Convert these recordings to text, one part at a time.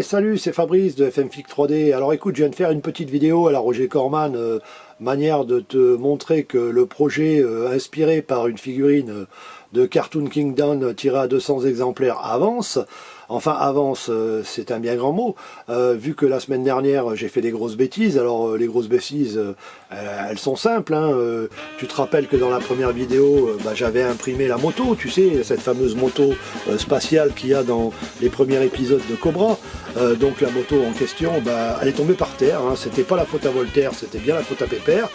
Ouais, salut, c'est Fabrice de FMFIC 3D. Alors écoute, je viens de faire une petite vidéo à la Roger Corman, manière de te montrer que le projet inspiré par une figurine de Cartoon Kingdom tirée à 200 exemplaires avance. Enfin, avance, c'est un bien grand mot, vu que la semaine dernière, j'ai fait des grosses bêtises. Alors, les grosses bêtises, elles sont simples. Hein, tu te rappelles que dans la première vidéo, j'avais imprimé la moto, tu sais, cette fameuse moto spatiale qu'il y a dans les premiers épisodes de Cobra. Donc, la moto en question, elle est tombée par terre. Hein, c'était pas la faute à Voltaire, c'était bien la faute à Pépère.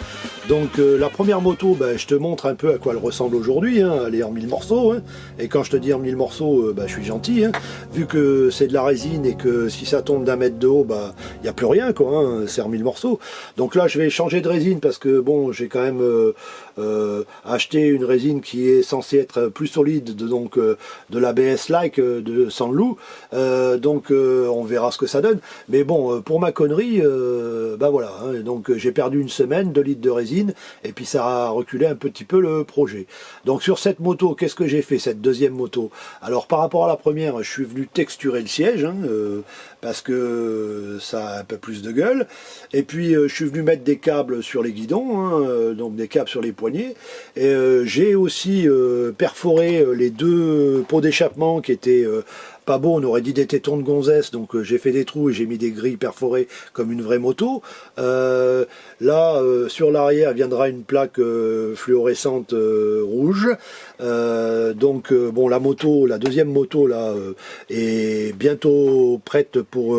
Donc, la première moto, je te montre un peu à quoi elle ressemble aujourd'hui. Hein, elle est en 1000 morceaux. Hein, et quand je te dis en 1000 morceaux, je suis gentil. Hein, vu que c'est de la résine et que si ça tombe d'1 mètre de haut, il n'y a plus rien, quoi, hein, c'est en 1000 morceaux. Donc là, je vais changer de résine parce que, bon, j'ai quand même acheté une résine qui est censée être plus solide, de l'ABS-like de Sanlou. Donc, on verra ce que ça donne. Mais bon, pour ma connerie, voilà. Hein, donc, j'ai perdu une semaine, 2 litres de résine, et puis ça a reculé un petit peu le projet. Donc, sur cette moto, qu'est-ce que j'ai fait, cette deuxième moto? Alors, par rapport à la première, je suis venu texturer le siège, hein, parce que ça a un peu plus de gueule. Et puis je suis venu mettre des câbles sur les guidons, hein, donc des câbles sur les poignées. Et j'ai aussi perforé les 2 pots d'échappement qui étaient pas beau, on aurait dit des tétons de gonzesse, donc j'ai fait des trous et j'ai mis des grilles perforées comme une vraie moto. Là, sur l'arrière viendra une plaque fluorescente rouge. Bon, la moto, la deuxième moto là, est bientôt prête pour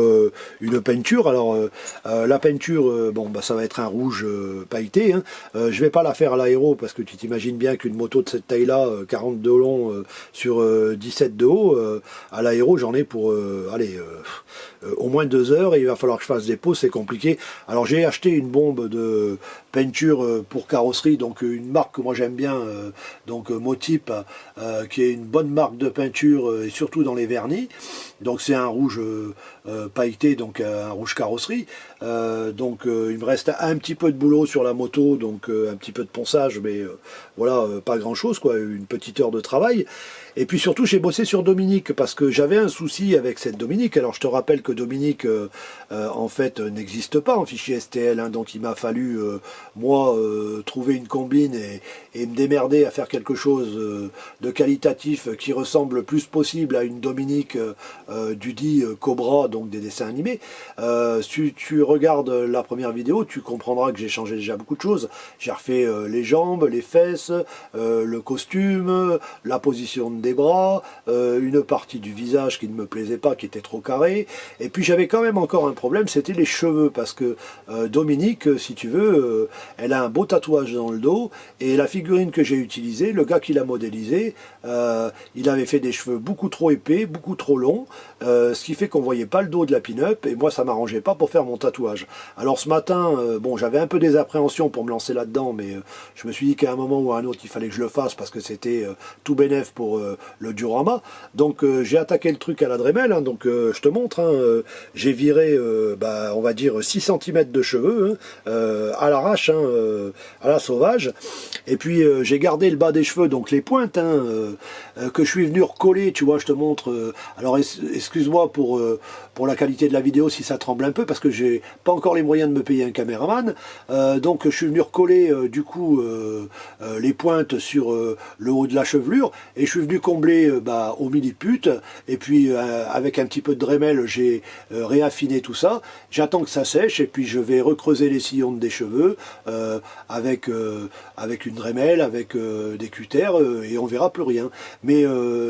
une peinture. Alors la peinture, ça va être un rouge pailleté. Hein. Je vais pas la faire à l'aéro parce que tu t'imagines bien qu'une moto de cette taille-là, 40 de long sur 17 de haut, à l'aéro, j'en ai pour au moins 2 heures et il va falloir que je fasse des pauses, c'est compliqué. Alors j'ai acheté une bombe de peinture pour carrosserie, donc une marque que moi j'aime bien, Motip, qui est une bonne marque de peinture et surtout dans les vernis. Donc c'est un rouge pailleté, donc un rouge carrosserie. Il me reste un petit peu de boulot sur la moto, donc un petit peu de ponçage, mais voilà, pas grand chose, quoi, une petite heure de travail. Et puis surtout, j'ai bossé sur Dominique, parce que j'avais un souci avec cette Dominique. Alors je te rappelle que Dominique, en fait, n'existe pas en fichier STL, hein, donc il m'a fallu, moi, trouver une combine et me démerder à faire quelque chose de qualitatif qui ressemble le plus possible à une Dominique du dit Cobra, donc des dessins animés. Si tu regardes la première vidéo, tu comprendras que j'ai changé déjà beaucoup de choses. J'ai refait les jambes, les fesses, le costume, la position des bras, une partie du visage qui ne me plaisait pas, qui était trop carré. Et puis j'avais quand même encore un problème, c'était les cheveux, parce que Dominique, si tu veux, elle a un beau tatouage dans le dos, et la figurine que j'ai utilisée, le gars qui l'a modélisé, il avait fait des cheveux beaucoup trop épais, beaucoup trop longs, ce qui fait qu'on voyait pas le dos de la pin-up, et moi ça m'arrangeait pas pour faire mon tatouage. Alors ce matin, j'avais un peu des appréhensions pour me lancer là-dedans, mais je me suis dit qu'à un moment ou à un autre, il fallait que je le fasse, parce que c'était tout bénef pour le diorama. Donc j'ai attaqué le truc à la Dremel, hein, donc je te montre, hein, j'ai viré, on va dire 6 cm de cheveux, hein, à l'arrache, hein, à la sauvage, et puis j'ai gardé le bas des cheveux, donc les pointes, hein, que je suis venu recoller, tu vois, je te montre, alors excuse-moi pour la qualité de la vidéo si ça tremble un peu, parce que j'ai pas encore les moyens de me payer un caméraman, donc je suis venu recoller du coup les pointes sur le haut de la chevelure, et je suis venu combler au milliput, et puis avec un petit peu de Dremel, j'ai réaffiné tout ça. J'attends que ça sèche, et puis je vais recreuser les sillons des cheveux avec une Dremel, avec des cutters, et on verra plus rien. Mais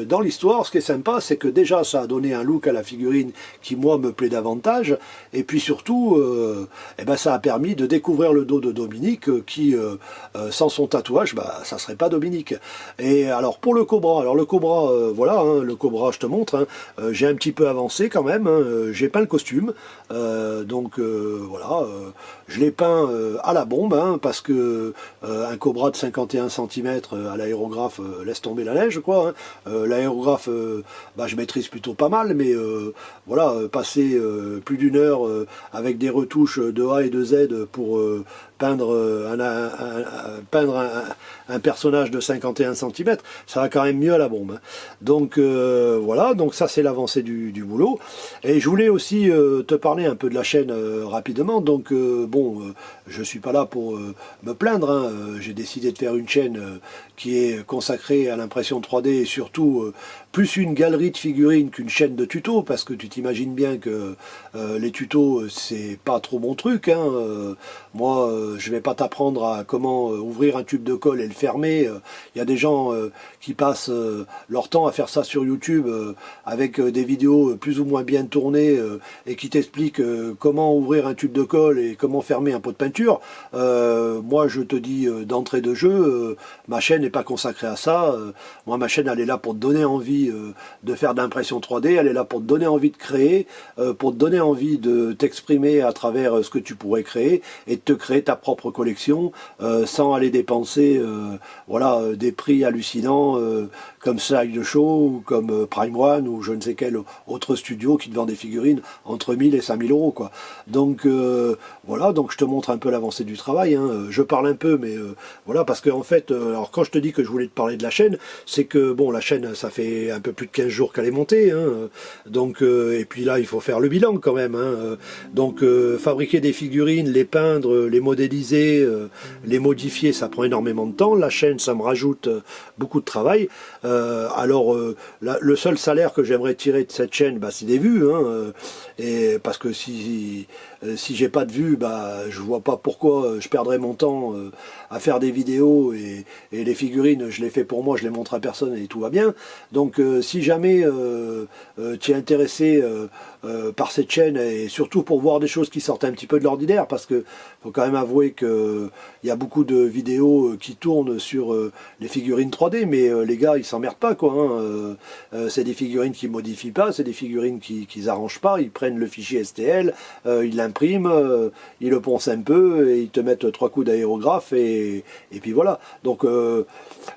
dans l'histoire, ce qui est sympa, c'est que déjà ça a donné un look à la figurine qui moi me plaît davantage, et puis surtout ça a permis de découvrir le dos de Dominique qui sans son tatouage, ça serait pas Dominique. Et alors pour le Cobra, voilà, hein, le Cobra, je te montre, hein, j'ai un petit peu avancé quand même, hein, j'ai peint le costume, voilà, je l'ai peint à la bombe, hein, parce que un Cobra de 51 cm à l'aérographe laisse tomber la neige, quoi. Hein. L'aérographe, je maîtrise plutôt pas mal, mais passer plus d'1 heure avec des retouches de A et de Z pour peindre, un personnage de 51 cm, ça va quand même mieux à la bombe. Hein. Donc voilà, donc ça c'est l'avancée du boulot. Et je voulais aussi te parler un peu de la chaîne rapidement. Donc bon, je suis pas là pour me plaindre. Hein. J'ai décidé de faire une chaîne qui est consacrée à l'impression 3D et surtout plus une galerie de figurines qu'une chaîne de tutos, parce que tu t'imagines bien que les tutos c'est pas trop mon truc. Hein. Moi je vais pas t'apprendre à comment ouvrir un tube de colle et le fermer. Il y a des gens qui passent leur temps à faire ça sur YouTube avec des vidéos plus ou moins bien tournées et qui t'expliquent comment ouvrir un tube de colle et comment fermer un pot de peinture. Moi je te dis d'entrée de jeu, ma chaîne n'est pas consacrée à ça. Moi ma chaîne elle est là pour te donner envie de faire de l'impression 3D, elle est là pour te donner envie de créer, pour te donner envie de t'exprimer à travers ce que tu pourrais créer et de te créer ta propre collection sans aller dépenser voilà, des prix hallucinants comme Slide Show ou comme Prime One ou je ne sais quel autre studio qui te vend des figurines entre 1000 et 5000 euros quoi. Donc voilà, donc je te montre un peu l'avancée du travail, hein. Je parle un peu mais voilà, parce que en fait, alors quand je te dis que je voulais te parler de la chaîne, c'est que bon, la chaîne ça fait un peu plus de 15 jours qu'elle est montée, hein. Donc et puis là il faut faire le bilan quand même, hein. Donc fabriquer des figurines, les peindre, les modéliser, les modifier, ça prend énormément de temps. La chaîne ça me rajoute beaucoup de travail. Alors le seul salaire que j'aimerais tirer de cette chaîne, bah, c'est des vues, hein, et parce que si j'ai pas de vues, bah, je vois pas pourquoi je perdrais mon temps à faire des vidéos et les figurines, je les fais pour moi, je les montre à personne et tout va bien. Donc si jamais tu es intéressé par cette chaîne et surtout pour voir des choses qui sortent un petit peu de l'ordinaire, parce que faut quand même avouer que il y a beaucoup de vidéos qui tournent sur les figurines 3D, mais les gars ils s'emmerdent pas quoi, hein. C'est des figurines qui modifient pas, c'est des figurines qu'ils arrangent pas, ils prennent le fichier STL, ils l'impriment, ils le poncent un peu et ils te mettent 3 coups d'aérographe et puis voilà. Donc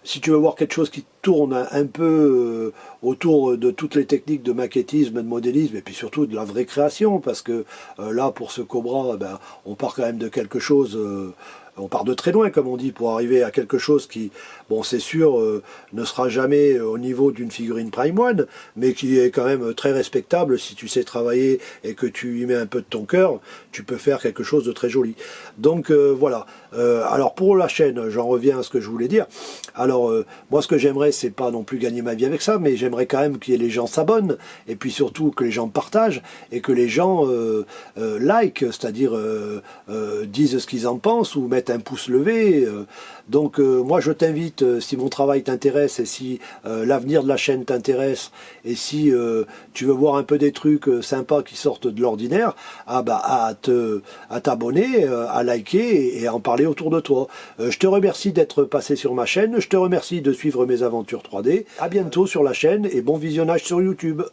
si tu veux voir quelque chose qui tourne un peu autour de toutes les techniques de maquettisme, de modélisme et puis surtout de la vraie création, parce que là pour ce Cobra, ben, on part quand même de quelque chose, on part de très loin comme on dit pour arriver à quelque chose qui, bon c'est sûr, ne sera jamais au niveau d'une figurine Prime One, mais qui est quand même très respectable. Si tu sais travailler et que tu y mets un peu de ton cœur, tu peux faire quelque chose de très joli. Donc voilà. Alors pour la chaîne, j'en reviens à ce que je voulais dire. Alors moi ce que j'aimerais, c'est pas non plus gagner ma vie avec ça, mais j'aimerais quand même que les gens s'abonnent et puis surtout que les gens partagent et que les gens like, c'est-à-dire disent ce qu'ils en pensent ou mettent un pouce levé. Donc moi je t'invite, si mon travail t'intéresse et si l'avenir de la chaîne t'intéresse et si tu veux voir un peu des trucs sympas qui sortent de l'ordinaire, à t'abonner, à liker et à en parler autour de toi. Je te remercie d'être passé sur ma chaîne, je te remercie de suivre mes aventures 3D. À bientôt sur la chaîne et bon visionnage sur YouTube.